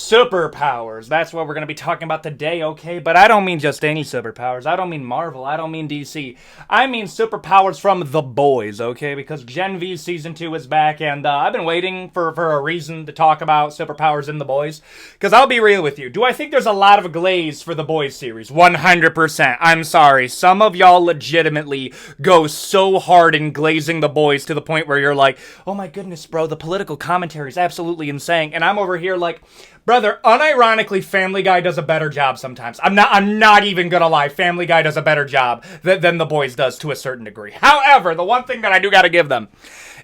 Superpowers. That's what we're going to be talking about today, okay? But I don't mean just any superpowers. I don't mean Marvel. I don't mean DC. I mean superpowers from The Boys, okay? Because Gen V Season 2 is back, and I've been waiting for a reason to talk about superpowers in The Boys. Because I'll be real with you. Do I think there's a lot of glaze for The Boys series? 100%. I'm sorry. Some of y'all legitimately go so hard in glazing The Boys to the point where you're like, oh my goodness, bro, the political commentary is absolutely insane. And I'm over here like, brother, unironically, Family Guy does a better job sometimes. I'm not even gonna lie. Family Guy does a better job than The Boys does to a certain degree. However, the one thing that I do gotta give them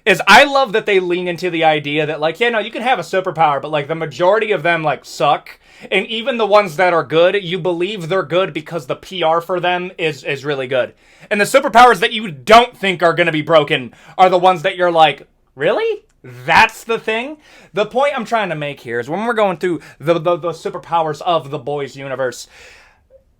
is I love that they lean into the idea that, like, yeah, no, you can have a superpower, but, like, the majority of them, like, suck. And even the ones that are good, you believe they're good because the PR for them is really good. And the superpowers that you don't think are gonna be broken are the ones that you're like, really? That's the thing? The point I'm trying to make here is when we're going through the superpowers of the Boys universe,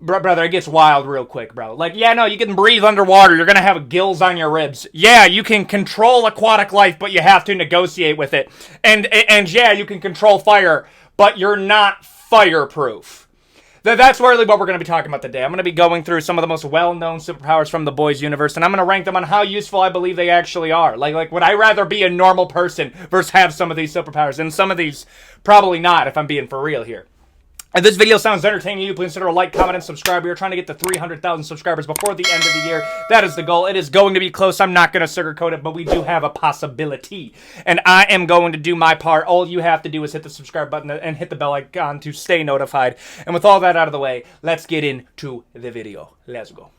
brother, it gets wild real quick, bro. Like, yeah, no, you can breathe underwater. You're going to have gills on your ribs. Yeah, you can control aquatic life, but you have to negotiate with it. And yeah, you can control fire, but you're not fireproof. That's really what we're going to be talking about today. I'm going to be going through some of the most well-known superpowers from the Boys universe, and I'm going to rank them on how useful I believe they actually are. Like, would I rather be a normal person versus have some of these superpowers? And some of these, probably not, if I'm being for real here. If this video sounds entertaining to you, please consider a like, comment, and subscribe. We are trying to get to 300,000 subscribers before the end of the year. That is the goal. It is going to be close. I'm not going to sugarcoat it, but we do have a possibility. And I am going to do my part. All you have to do is hit the subscribe button and hit the bell icon to stay notified. And with all that out of the way, let's get into the video. Let's go.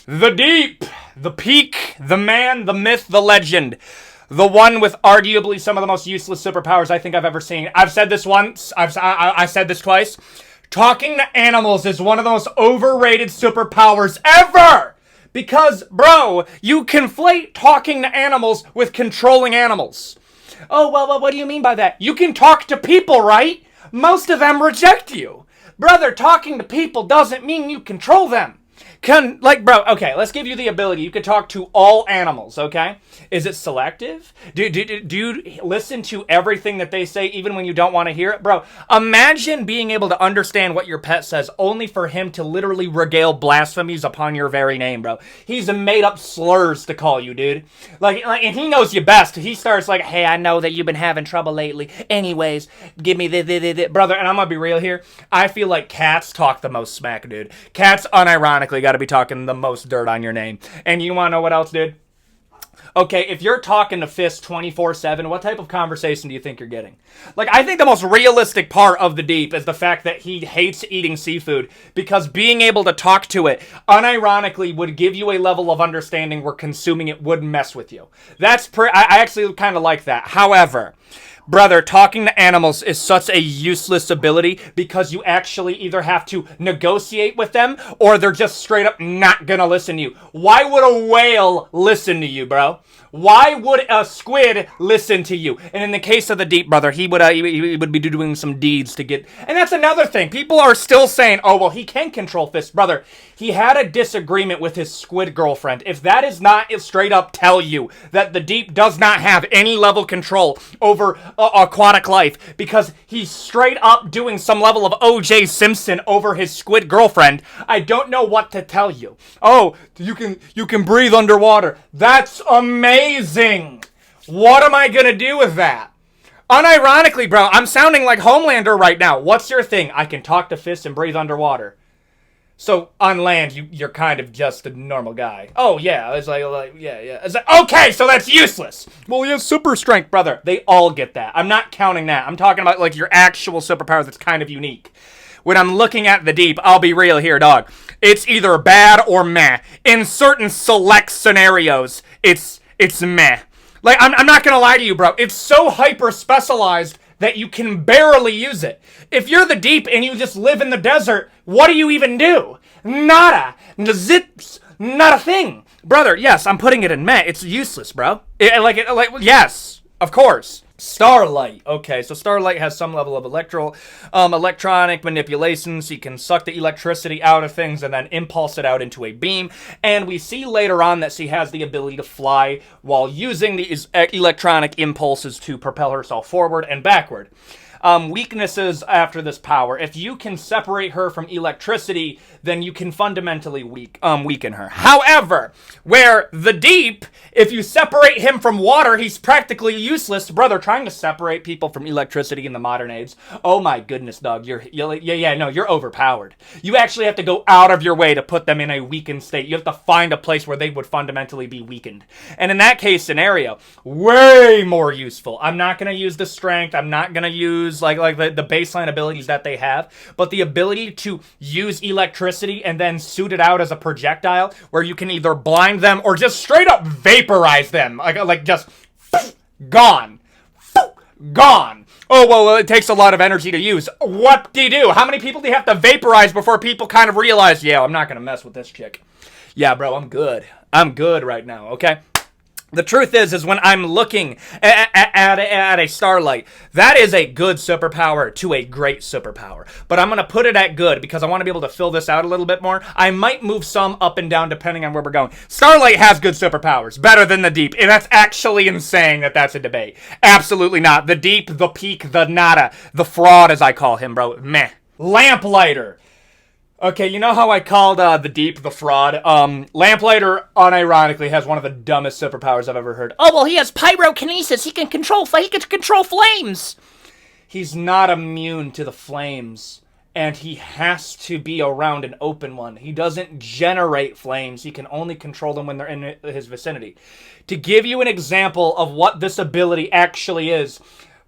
The Deep, the Peak, the Man, the Myth, the Legend. The one with arguably some of the most useless superpowers I think I've ever seen. I've said this once. I said this twice. Talking to animals is one of the most overrated superpowers ever! Because, bro, you conflate talking to animals with controlling animals. Oh, well, what do you mean by that? You can talk to people, right? Most of them reject you. Brother, talking to people doesn't mean you control them. Bro, okay, let's give you the ability. You can talk to all animals, okay? Is it selective? Do you listen to everything that they say even when you don't want to hear it? Bro, imagine being able to understand what your pet says only for him to literally regale blasphemies upon your very name, bro. He's made up slurs to call you, dude. And he knows you best. He starts like, hey, I know that you've been having trouble lately. Anyways, give me the. Brother, and I'm gonna be real here. I feel like cats talk the most smack, dude. Cats, unironically, got to be talking the most dirt on your name. And you want to know what else, dude? Okay, if you're talking to Fist 24/7, what type of conversation do you think you're getting? Like, I think the most realistic part of the Deep is the fact that he hates eating seafood, because being able to talk to it, unironically, would give you a level of understanding where consuming it would mess with you. I actually kind of like that. However, brother, talking to animals is such a useless ability because you actually either have to negotiate with them or they're just straight up not gonna listen to you. Why would a whale listen to you, bro? Why would a squid listen to you? And in the case of the Deep, brother, he would be doing some deeds to get... And that's another thing. People are still saying, oh, well, he can control Fist. Brother, he had a disagreement with his squid girlfriend. If that is not straight up tell you that the Deep does not have any level control over aquatic life because he's straight up doing some level of O.J. Simpson over his squid girlfriend, I don't know what to tell you. Oh, you can breathe underwater. That's amazing. What am I gonna do with that? Unironically, bro, I'm sounding like Homelander right now. What's your thing? I can talk to Fist and breathe underwater. So, on land, you're kind of just a normal guy. Oh, yeah. It's like yeah. It's like, okay, so that's useless. Well, he has super strength, brother. They all get that. I'm not counting that. I'm talking about, like, your actual superpower that's kind of unique. When I'm looking at the Deep, I'll be real here, dog. It's either bad or meh. In certain select scenarios, it's meh. Like, I'm not gonna lie to you, bro. It's so hyper-specialized that you can barely use it. If you're the Deep and you just live in the desert, what do you even do? Nada. Zips. Not a thing. Brother, yes, I'm putting it in meh. It's useless, bro. Yes, of course. Starlight. Okay, so Starlight has some level of electronic manipulations. He can suck the electricity out of things and then impulse it out into a beam. And we see later on that she has the ability to fly while using these electronic impulses to propel herself forward and backward. Weaknesses after this power. If you can separate her from electricity, then you can fundamentally weaken her. However, where the Deep, if you separate him from water, he's practically useless. Brother, trying to separate people from electricity in the modern age. Oh my goodness, dog. You're overpowered. You actually have to go out of your way to put them in a weakened state. You have to find a place where they would fundamentally be weakened. And in that case scenario, way more useful. I'm not going to use the strength. I'm not going to use like the baseline abilities that they have, but the ability to use electricity and then suit it out as a projectile where you can either blind them or just straight up vaporize them. Like just gone. Gone. Oh, well, it takes a lot of energy to use. What do you do? How many people do you have to vaporize before people kind of realize, yeah, I'm not going to mess with this chick? Yeah, bro, I'm good. I'm good right now, okay? The truth is when I'm looking at a Starlight, that is a good superpower to a great superpower. But I'm going to put it at good because I want to be able to fill this out a little bit more. I might move some up and down depending on where we're going. Starlight has good superpowers, better than the Deep. And that's actually insane that that's a debate. Absolutely not. The Deep, the Peak, the Nada, the Fraud as I call him, bro. Meh. Lamplighter. Okay, you know how I called the Deep the Fraud? Lamplighter, unironically, has one of the dumbest superpowers I've ever heard. Oh, well, he has pyrokinesis. He can control flames. He's not immune to the flames, and he has to be around an open one. He doesn't generate flames. He can only control them when they're in his vicinity. To give you an example of what this ability actually is,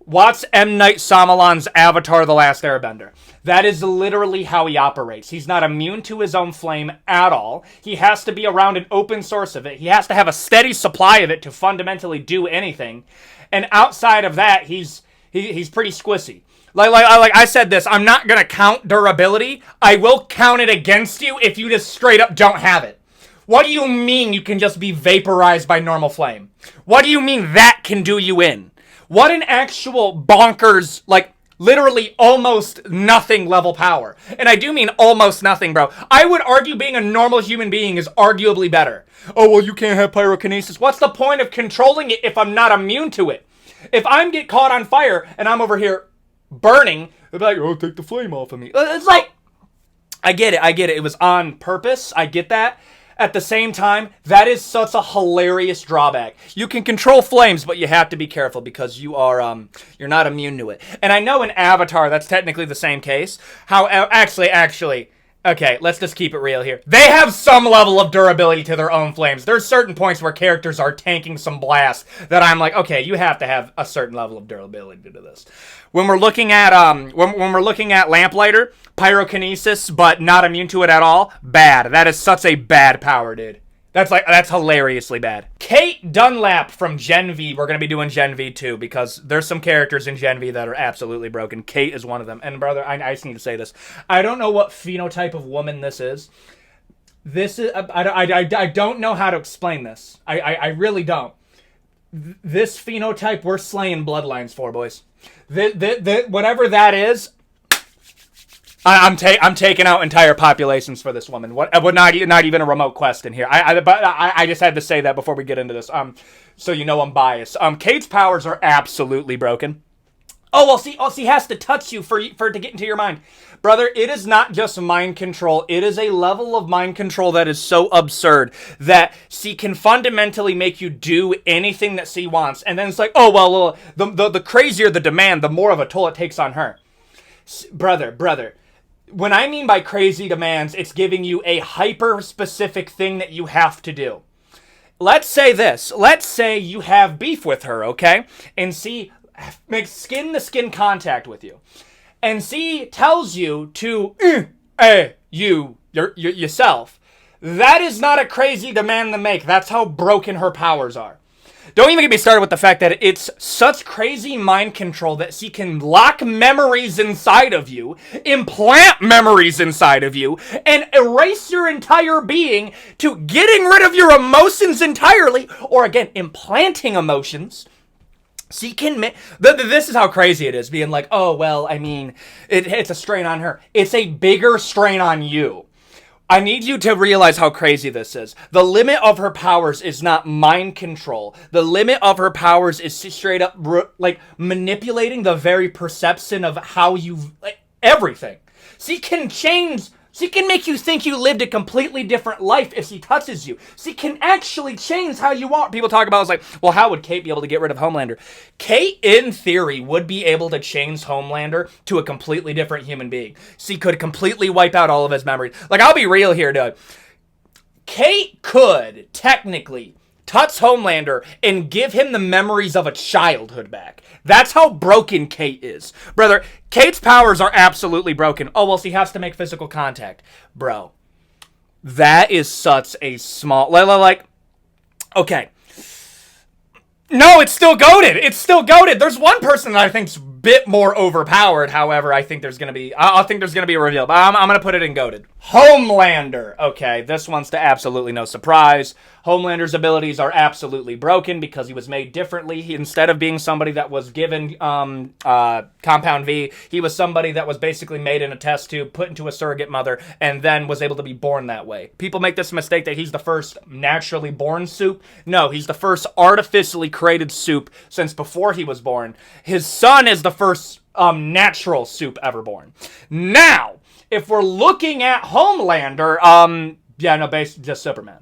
watch M. Night Shyamalan's Avatar: The Last Airbender. That is literally how he operates. He's not immune to his own flame at all. He has to be around an open source of it. He has to have a steady supply of it to fundamentally do anything. And outside of that, he's pretty squishy. Like I said this, I'm not going to count durability. I will count it against you if you just straight up don't have it. What do you mean you can just be vaporized by normal flame? What do you mean that can do you in? What an actual bonkers, literally almost nothing level power. And I do mean almost nothing, bro. I would argue being a normal human being is arguably better. Oh, well, you can't have pyrokinesis. What's the point of controlling it if I'm not immune to it? If I'm get caught on fire and I'm over here burning, they'll be like, oh, take the flame off of me. It's like, I get it. It was on purpose. I get that. At the same time, that is such a hilarious drawback. You can control flames, but you have to be careful because you're not immune to it. And I know in Avatar, that's technically the same case. How, actually, okay, let's just keep it real here. They have some level of durability to their own flames. There's certain points where characters are tanking some blast that I'm like, okay, you have to have a certain level of durability to this. When we're looking at Lamplighter, pyrokinesis, but not immune to it at all, bad. That is such a bad power, dude. That's hilariously bad. Cate Dunlap from Gen V. We're going to be doing Gen V too because there's some characters in Gen V that are absolutely broken. Cate is one of them. And brother, I just need to say this. I don't know what phenotype of woman this is. This is, I don't know how to explain this. I really don't. This phenotype we're slaying bloodlines for, boys. Whatever that is, I'm taking out entire populations for this woman. Not even a remote question here. I just had to say that before we get into this. So you know I'm biased. Cate's powers are absolutely broken. Oh, well, she has to touch you for it to get into your mind. Brother, it is not just mind control. It is a level of mind control that is so absurd that she can fundamentally make you do anything that she wants. And then it's like, oh, well, the crazier the demand, the more of a toll it takes on her. Brother, when I mean by crazy demands, it's giving you a hyper-specific thing that you have to do. Let's say this. Let's say you have beef with her, okay? And she makes skin-to-skin contact with you. And she tells you to, yourself. That is not a crazy demand to make. That's how broken her powers are. Don't even get me started with the fact that it's such crazy mind control that she can lock memories inside of you, implant memories inside of you, and erase your entire being to getting rid of your emotions entirely, or again, implanting emotions. She can, this is how crazy it is, being like, oh, well, I mean, it's a strain on her. It's a bigger strain on you. I need you to realize how crazy this is. The limit of her powers is not mind control. The limit of her powers is straight up, like, manipulating the very perception of how you, like, everything. She can change. She can make you think you lived a completely different life if she touches you. She can actually change how you are. People talk about, it's like, well, how would Cate be able to get rid of Homelander? Cate, in theory, would be able to change Homelander to a completely different human being. She could completely wipe out all of his memories. Like, I'll be real here, Doug. Cate could, technically, touch Homelander and give him the memories of a childhood back. That's how broken Cate is. Brother, Cate's powers are absolutely broken. Oh, well, she has to make physical contact. Bro, that is such a small... Like, okay. No, it's still goated. It's still goated. There's one person that I think's a bit more overpowered. However, I think there's going to be... I think there's going to be a reveal, but I'm going to put it in goated. Homelander. Okay, this one's to absolutely no surprise. Homelander's abilities are absolutely broken because he was made differently. Instead of being somebody that was given Compound V, he was somebody that was basically made in a test tube, put into a surrogate mother, and then was able to be born that way. People make this mistake that he's the first naturally born soup. No, he's the first artificially created soup since before he was born. His son is the first natural soup ever born. Now, if we're looking at Homelander, just Superman.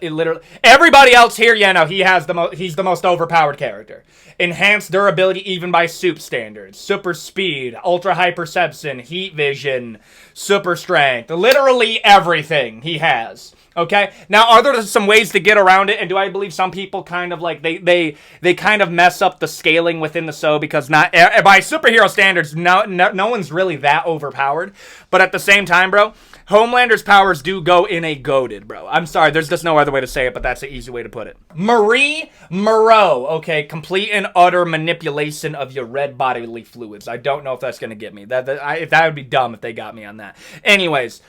It literally, everybody else here, he's the most overpowered character. Enhanced durability even by soup standards. Super speed, ultra high perception, heat vision, super strength. Literally everything he has. Okay? Now, are there some ways to get around it? And do I believe some people kind of like, they kind of mess up the scaling within the show because not, by superhero standards, no one's really that overpowered. But at the same time, bro, Homelander's powers do go in a goated, bro. I'm sorry, there's just no other way to say it, but that's the easy way to put it. Moreau, okay, complete and utter manipulation of your red bodily fluids. I don't know if that's gonna get me. That would be dumb if they got me on that. Anyways,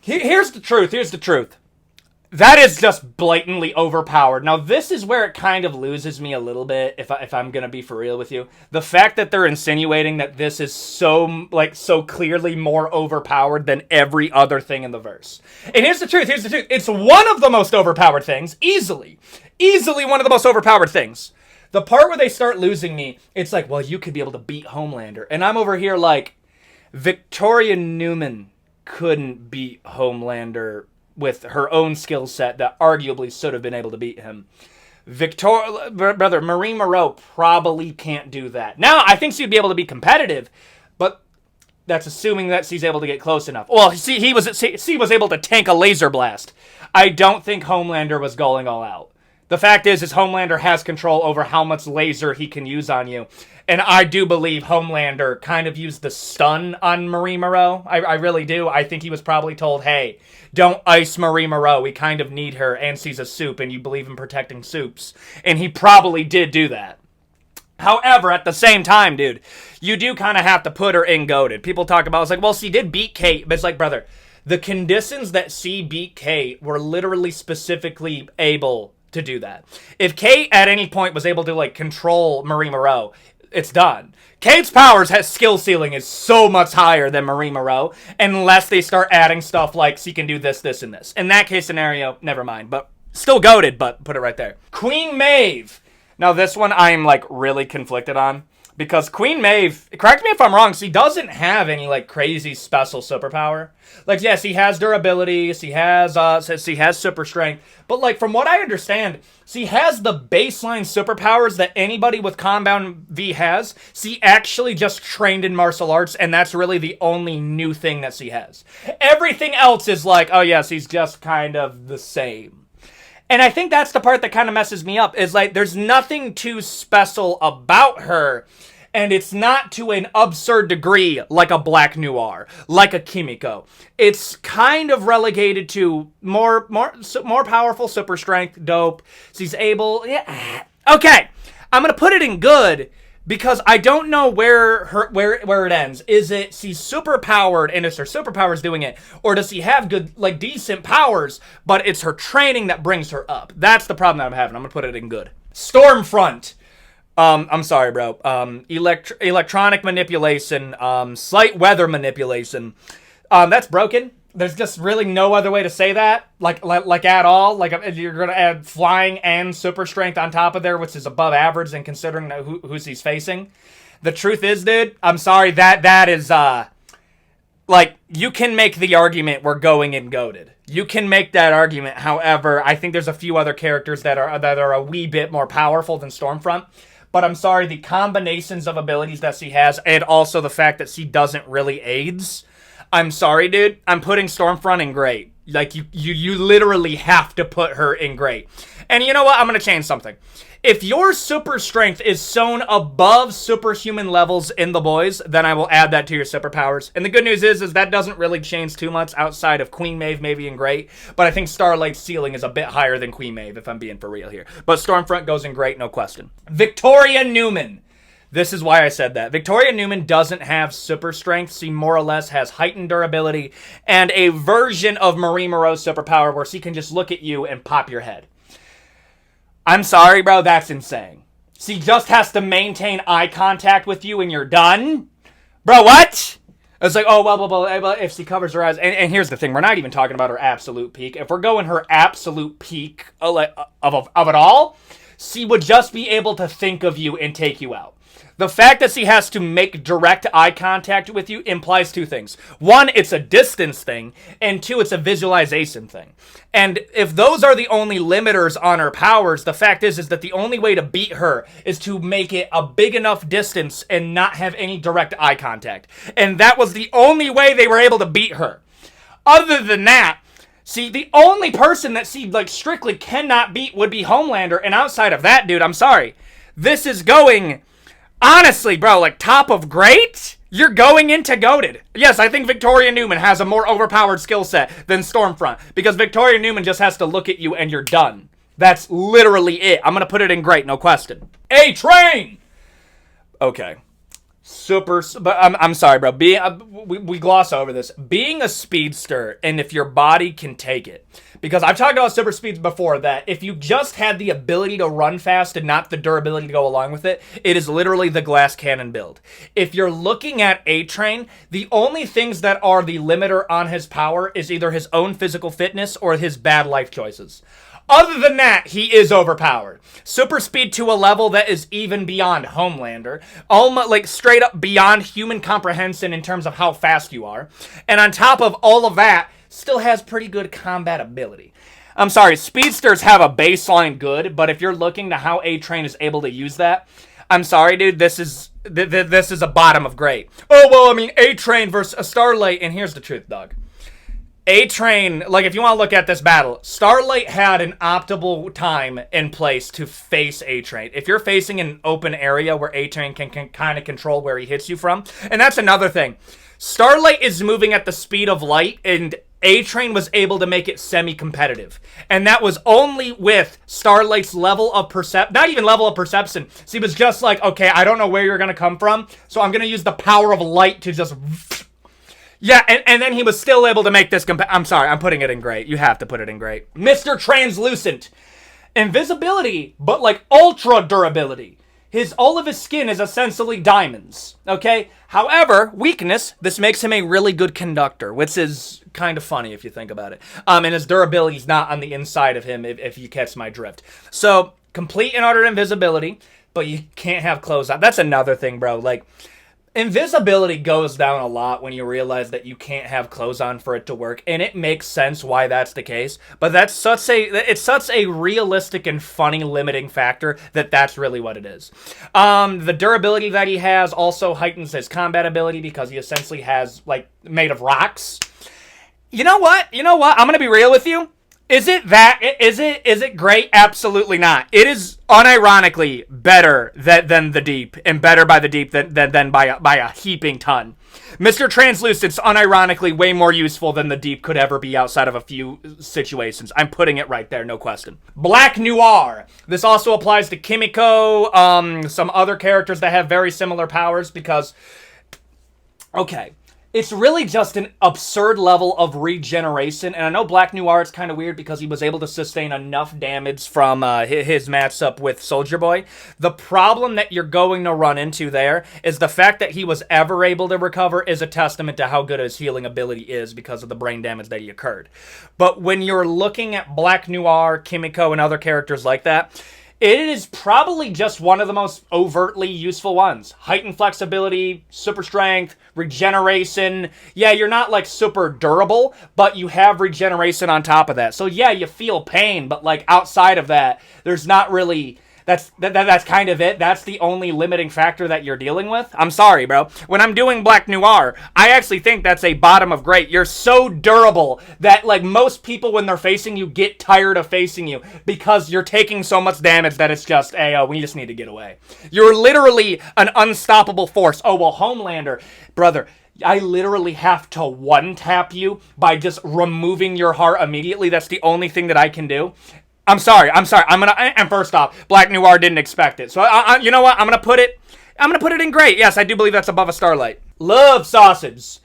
here's the truth. That is just blatantly overpowered. Now, this is where it kind of loses me a little bit, if I'm gonna be for real with you. The fact that they're insinuating that this is so clearly more overpowered than every other thing in the verse. And here's the truth. It's one of the most overpowered things, easily one of the most overpowered things. The part where they start losing me, it's like, well, you could be able to beat Homelander. And I'm over here like, Victoria Neuman couldn't beat Homelander with her own skill set that arguably should have been able to beat him. Marie Moreau probably can't do that. Now, I think she'd be able to be competitive, but that's assuming that she's able to get close enough. Well, she was able to tank a laser blast. I don't think Homelander was going all out. The fact is Homelander has control over how much laser he can use on you. And I do believe Homelander kind of used the stun on Marie Moreau. I really do. I think he was probably told, hey, don't ice Marie Moreau. We kind of need her, and she's a soup, and you believe in protecting soups. And he probably did do that. However, at the same time, dude, you do kind of have to put her in goated. People talk about, it's like, well, she did beat Cate. But it's like, brother, the conditions that she beat Cate were literally specifically able to do that. If Cate at any point was able to, like, control Marie Moreau, it's done. Cate's powers skill ceiling is so much higher than Marie Moreau, unless they start adding stuff like she can do this, this, and this. In that case scenario, never mind. But still goated, but put it right there. Queen Maeve. Now this one I'm like really conflicted on. Because Queen Maeve, correct me if I'm wrong, she doesn't have any like crazy special superpower. Like, yes, she has durability, she has super strength, but like from what I understand, she has the baseline superpowers that anybody with Compound V has. She actually just trained in martial arts, and that's really the only new thing that she has. Everything else is like, oh yeah, she's just kind of the same. And I think that's the part that kind of messes me up, is like, there's nothing too special about her, and it's not to an absurd degree like a Black Noir, like a Kimiko. It's kind of relegated to more powerful super strength, dope. She's able, yeah. Okay, I'm gonna put it in good, because I don't know where it ends. Is it she's super powered and it's her superpowers doing it, or does she have good, like, decent powers, but it's her training that brings her up? That's the problem that I'm having. I'm gonna put it in good. Stormfront. I'm sorry, bro. Electronic manipulation, slight weather manipulation. That's broken. There's just really no other way to say that, like at all. Like, you're gonna add flying and super strength on top of there, which is above average, and considering who's he's facing. The truth is, dude, I'm sorry, that is like, you can make the argument we're going in goated. You can make that argument. However, I think there's a few other characters that are a wee bit more powerful than Stormfront. But I'm sorry, the combinations of abilities that she has, and also the fact that she doesn't really AIDS. I'm sorry, dude. I'm putting Stormfront in great. Like, you literally have to put her in great. And you know what? I'm going to change something. If your super strength is sewn above superhuman levels in the boys, then I will add that to your superpowers. And the good news is that doesn't really change too much outside of Queen Maeve maybe in great. But I think Starlight's ceiling is a bit higher than Queen Maeve, if I'm being for real here. But Stormfront goes in great, no question. Victoria Neuman. This is why I said that. Victoria Neuman doesn't have super strength. She more or less has heightened durability and a version of Moreau's superpower where she can just look at you and pop your head. I'm sorry, bro. That's insane. She just has to maintain eye contact with you and you're done? Bro, what? It's like, oh, well, if she covers her eyes. And here's the thing. We're not even talking about her absolute peak. If we're going her absolute peak of it all, she would just be able to think of you and take you out. The fact that she has to make direct eye contact with you implies two things. One, it's a distance thing, and two, it's a visualization thing. And if those are the only limiters on her powers, the fact is that the only way to beat her is to make it a big enough distance and not have any direct eye contact. And that was the only way they were able to beat her. Other than that, see, the only person that she, like, strictly cannot beat would be Homelander, and outside of that, dude, I'm sorry. This is going... Honestly, bro, like, top of great? You're going into goated. Yes, I think Victoria Neuman has a more overpowered skill set than Stormfront, because Victoria Neuman just has to look at you and you're done. That's literally it. I'm going to put it in great, no question. A-Train! Okay. But I'm sorry, bro. We gloss over this. Being a speedster, and if your body can take it. Because I've talked about super speeds before, that if you just had the ability to run fast and not the durability to go along with it, it is literally the glass cannon build. If you're looking at A-Train, the only things that are the limiter on his power is either his own physical fitness or his bad life choices. Other than that, he is overpowered. Super speed to a level that is even beyond Homelander. Almost, like, straight up beyond human comprehension in terms of how fast you are. And on top of all of that, still has pretty good combat ability. I'm sorry, speedsters have a baseline good, but if you're looking to how A-Train is able to use that, I'm sorry, dude, this is a bottom of great. Oh, well, I mean, A-Train versus a Starlight, and here's the truth, dog. A-Train, like, if you want to look at this battle, Starlight had an optimal time in place to face A-Train. If you're facing an open area where A-Train can kind of control where he hits you from, and that's another thing. Starlight is moving at the speed of light, and A-Train was able to make it semi-competitive. And that was only with Starlight's level of not even level of perception. She was just like, okay, I don't know where you're going to come from, so I'm going to use the power of light to just... Yeah, and then he was still able to make this I'm sorry, I'm putting it in great. You have to put it in great. Mr. Translucent. Invisibility, but like ultra durability. All of his skin is essentially diamonds, okay? However, weakness, this makes him a really good conductor, which is kind of funny if you think about it. And his durability is not on the inside of him, if you catch my drift. So, complete and utter invisibility, but you can't have clothes on. That's another thing, bro. Like, invisibility goes down a lot when you realize that you can't have clothes on for it to work, and it makes sense why that's the case, but it's such a realistic and funny limiting factor that's really what it is. The durability that he has also heightens his combat ability because he essentially has, like, made of rocks. You know what? I'm gonna be real with you. Is it great? Absolutely not. It is unironically better than the Deep, and better by the Deep than by a heaping ton. Mr. Translucent's unironically way more useful than the Deep could ever be outside of a few situations. I'm putting it right there, no question. Black Noir. This also applies to Kimiko, some other characters that have very similar powers because... Okay. It's really just an absurd level of regeneration. And I know Black Noir is kind of weird because he was able to sustain enough damage from his matchup with Soldier Boy. The problem that you're going to run into there is the fact that he was ever able to recover is a testament to how good his healing ability is because of the brain damage that he occurred. But when you're looking at Black Noir, Kimiko, and other characters like that, it is probably just one of the most overtly useful ones. Heightened flexibility, super strength, regeneration. Yeah, you're not like super durable, but you have regeneration on top of that. So yeah, you feel pain, but like outside of that, there's not really... That's kind of it. That's the only limiting factor that you're dealing with. I'm sorry, bro. When I'm doing Black Noir, I actually think that's a bottom of great. You're so durable that, like, most people, when they're facing you, get tired of facing you because you're taking so much damage that it's just, hey, we just need to get away. You're literally an unstoppable force. Oh, well, Homelander, brother, I literally have to one-tap you by just removing your heart immediately. That's the only thing that I can do. I'm sorry. And first off, Black Noir didn't expect it. So, you know what? I'm gonna put it in great. Yes, I do believe that's above a Starlight. Love sausage.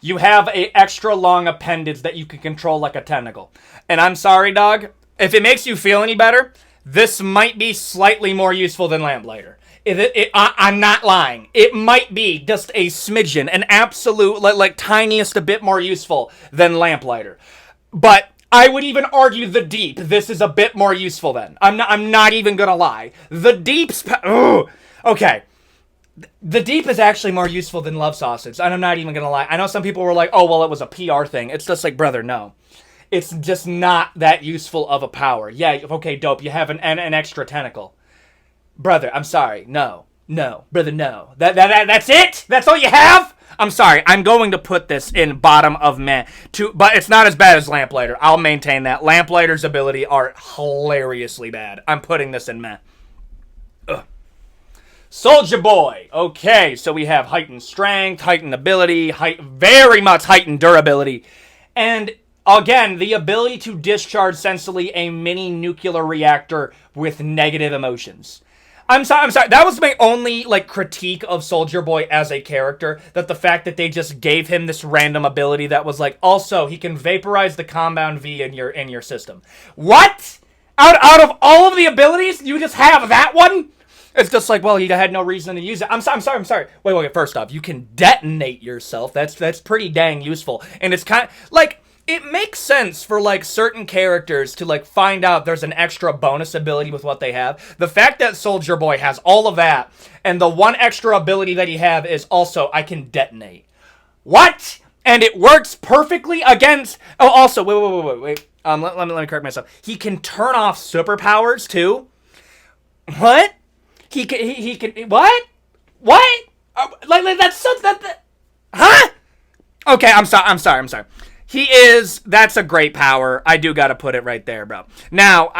You have a extra long appendage that you can control like a tentacle. And I'm sorry, dog. If it makes you feel any better, this might be slightly more useful than Lamplighter. I'm not lying. It might be just a smidgen, an absolute, like tiniest a bit more useful than Lamplighter. But I would even argue the Deep. This is a bit more useful then. I'm not even gonna lie. The Deep's... Okay. The Deep is actually more useful than Love Sausage, and I'm not even gonna lie. I know some people were like, oh, well, it was a PR thing. It's just like, brother, no. It's just not that useful of a power. Yeah, okay, dope. You have an extra tentacle. Brother, I'm sorry. No. Brother, no. That's it? That's all you have? I'm sorry, I'm going to put this in bottom of meh, but it's not as bad as Lamplighter. I'll maintain that. Lamplighter's ability are hilariously bad. I'm putting this in meh. Ugh. Soldier Boy. Okay, so we have heightened strength, heightened ability, very much heightened durability, and again, the ability to discharge essentially a mini nuclear reactor with negative emotions. I'm sorry. That was my only, like, critique of Soldier Boy as a character. That the fact that they just gave him this random ability that was like, also, he can vaporize the compound V in your system. What? Out of all of the abilities, you just have that one? It's just like, well, you had no reason to use it. I'm sorry. Wait. First off, you can detonate yourself. That's pretty dang useful. And it's kind of, like... It makes sense for, like, certain characters to, like, find out there's an extra bonus ability with what they have. The fact that Soldier Boy has all of that, and the one extra ability that he have is also, I can detonate. What? And it works perfectly against... Oh, also, wait. Let me correct myself. He can turn off superpowers, too? What? He can... What? That's... Huh? Okay, I'm sorry. That's a great power. I do gotta put it right there, bro. Now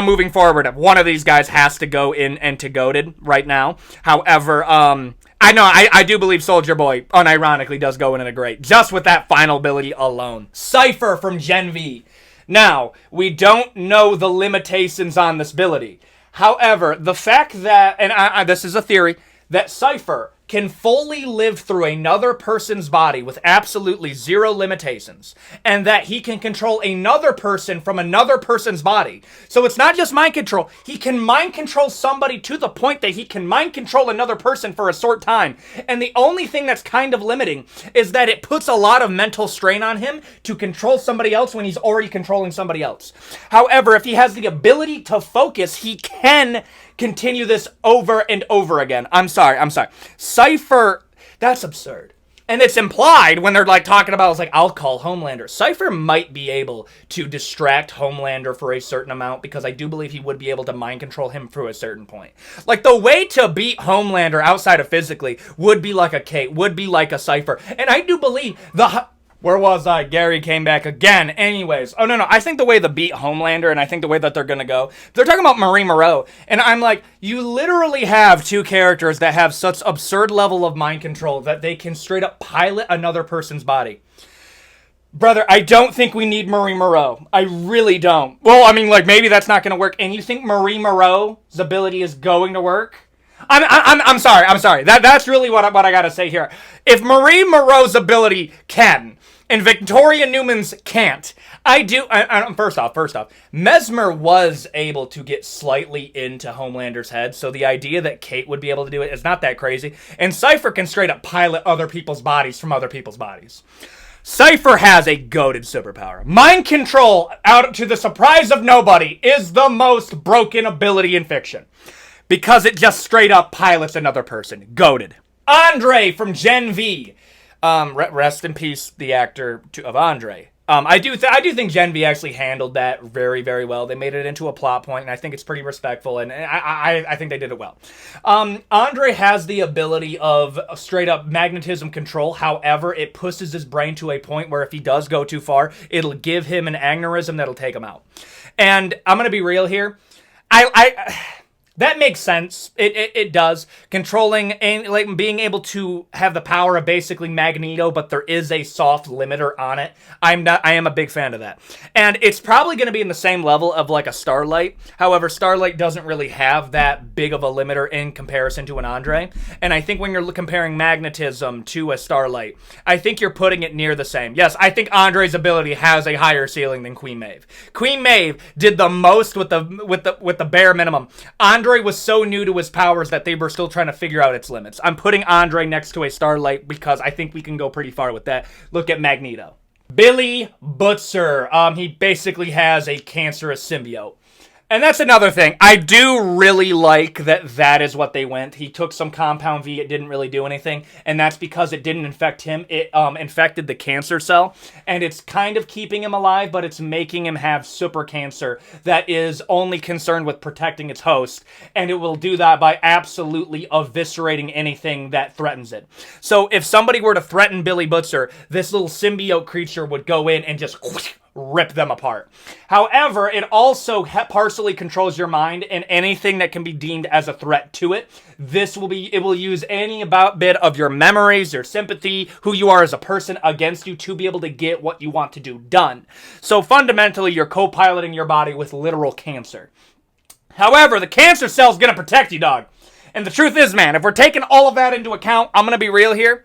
moving forward, one of these guys has to go in into goated right now. However, I do believe Soldier Boy, unironically, does go in a great, just with that final ability alone. Cipher from Gen V. Now, we don't know the limitations on this ability. However, the fact that, and this is a theory, that Cipher can fully live through another person's body with absolutely zero limitations, and that he can control another person from another person's body. So it's not just mind control. He can mind control somebody to the point that he can mind control another person for a short time. And the only thing that's kind of limiting is that it puts a lot of mental strain on him to control somebody else when he's already controlling somebody else. However, if he has the ability to focus, he can continue this over and over again. I'm sorry. Cipher, that's absurd. And it's implied when they're like talking about, it's like, I'll call Homelander. Cipher might be able to distract Homelander for a certain amount, because I do believe he would be able to mind control him through a certain point. Like, the way to beat Homelander outside of physically would be like a Cate, would be like a Cipher. And I do believe where was I? Gary came back again. Anyways. Oh, no. I think the way they beat Homelander, and I think the way that they're going to go, they're talking about Moreau. And I'm like, you literally have two characters that have such absurd level of mind control that they can straight up pilot another person's body. Brother, I don't think we need Moreau. I really don't. Well, I mean, like, maybe that's not going to work. And you think Moreau's ability is going to work? I'm sorry. That's really what I gotta say here. If Marie Moreau's ability can, and Victoria Newman's can't, first off, Mesmer was able to get slightly into Homelander's head, so the idea that Cate would be able to do it is not that crazy. And Cipher can straight up pilot other people's bodies from other people's bodies. Cipher has a goated superpower. Mind control, out to the surprise of nobody, is the most broken ability in fiction. Because it just straight up pilots another person. Goated. Andre from Gen V. Rest in peace, the actor of Andre. I do think Gen V actually handled that very, very well. They made it into a plot point, and I think it's pretty respectful, and I think they did it well. Andre has the ability of straight up magnetism control. However, it pushes his brain to a point where if he does go too far, it'll give him an aneurysm that'll take him out. And I'm gonna be real here. That makes sense. It does. Controlling and like being able to have the power of basically Magneto, but there is a soft limiter on it. I am a big fan of that. And it's probably going to be in the same level of like a Starlight. However, Starlight doesn't really have that big of a limiter in comparison to an Andre. And I think when you're comparing magnetism to a Starlight, I think you're putting it near the same. Yes, I think Andre's ability has a higher ceiling than Queen Maeve. Queen Maeve did the most with the bare minimum. Andre was so new to his powers that they were still trying to figure out its limits. I'm putting Andre next to a Starlight because I think we can go pretty far with that. Look at Magneto. Billy Butcher. He basically has a cancerous symbiote. And that's another thing. I do really like that is what they went. He took some compound V, it didn't really do anything, and that's because it didn't infect him. It infected the cancer cell, and it's kind of keeping him alive, but it's making him have super cancer that is only concerned with protecting its host, and it will do that by absolutely eviscerating anything that threatens it. So if somebody were to threaten Billy Butcher, this little symbiote creature would go in and just rip them apart. However, it also partially controls your mind, and anything that can be deemed as a threat to it, it will use any bit of your memories, your sympathy, who you are as a person against you to be able to get what you want to do done. So fundamentally, you're co-piloting your body with literal cancer. However, the cancer cell's gonna protect you, dog. And the truth is, man, if we're taking all of that into account, I'm gonna be real here.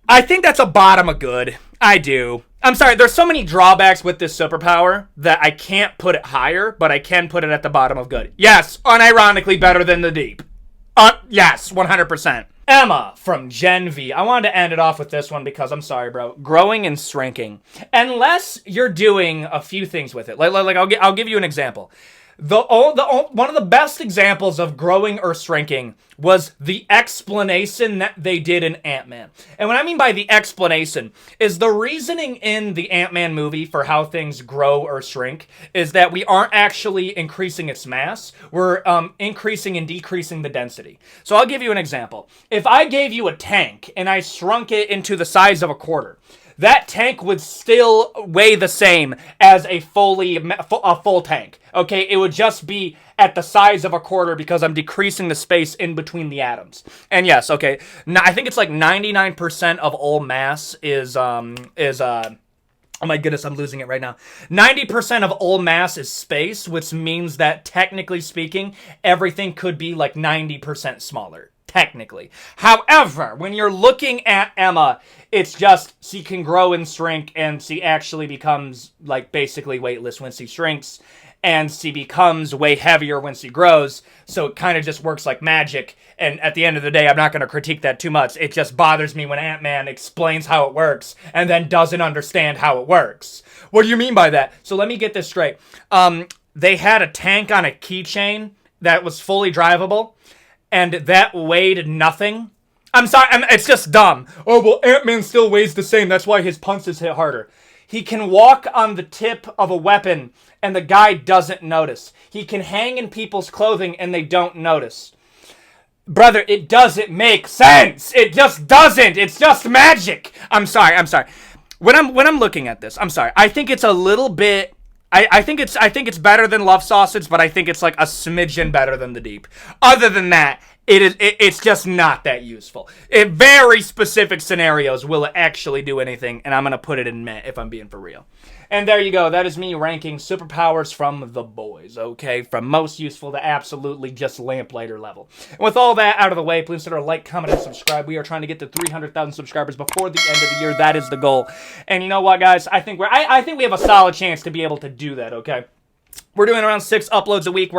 I think that's a bottom of good. I do. I'm sorry, there's so many drawbacks with this superpower that I can't put it higher, but I can put it at the bottom of good. Yes, unironically better than the deep. Yes, 100%. Emma from Gen V. I wanted to end it off with this one because I'm sorry, bro. Growing and shrinking. Unless you're doing a few things with it. Like I'll give you an example. One of the best examples of growing or shrinking was the explanation that they did in Ant-Man. And what I mean by the explanation is the reasoning in the Ant-Man movie for how things grow or shrink is that we aren't actually increasing its mass. We're increasing and decreasing the density. So I'll give you an example. If I gave you a tank and I shrunk it into the size of a quarter, that tank would still weigh the same as a full tank. Okay, it would just be at the size of a quarter because I'm decreasing the space in between the atoms. And yes, okay, I think it's like 99% of all mass is oh my goodness, I'm losing it right now. 90% of all mass is space, which means that technically speaking, everything could be like 90% smaller. Technically. However, when you're looking at Emma, it's just she can grow and shrink, and she actually becomes like basically weightless when she shrinks, and she becomes way heavier when she grows, so it kind of just works like magic. And at the end of the day, I'm not going to critique that too much. It just bothers me when Ant-Man explains how it works and then doesn't understand how it works. What do you mean by that? So let me get this straight. They had a tank on a keychain that was fully drivable, and that weighed nothing. I'm sorry, it's just dumb. Oh, well, Ant-Man still weighs the same. That's why his punches hit harder. He can walk on the tip of a weapon, and the guy doesn't notice. He can hang in people's clothing, and they don't notice. Brother, it doesn't make sense. It just doesn't. It's just magic. I'm sorry. When I'm looking at this, I'm sorry. I think it's a little bit... I think it's better than Love Sausage, but I think it's like a smidgen better than the Deep. Other than that, It's just not that useful. In very specific scenarios will it actually do anything, and I'm going to put it in meh if I'm being for real. And there you go. That is me ranking superpowers from the boys, okay? From most useful to absolutely just Lamplighter level. And with all that out of the way, please consider a like, comment, and subscribe. We are trying to get to 300,000 subscribers before the end of the year. That is the goal. And you know what, guys? I think I think we have a solid chance to be able to do that, okay? We're doing around 6 uploads a week. 6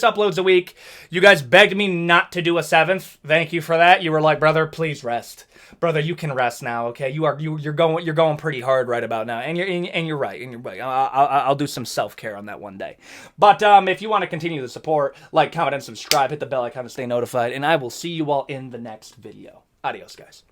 uploads a week. You guys begged me not to do a 7th. Thank you for that. You were like, brother, please rest. Brother, you can rest now, okay? You're going pretty hard right about now, and you're right. I'll do some self-care on that one day. But if you want to continue the support, like, comment, and subscribe, hit the bell icon to stay notified, and I will see you all in the next video. Adios, guys.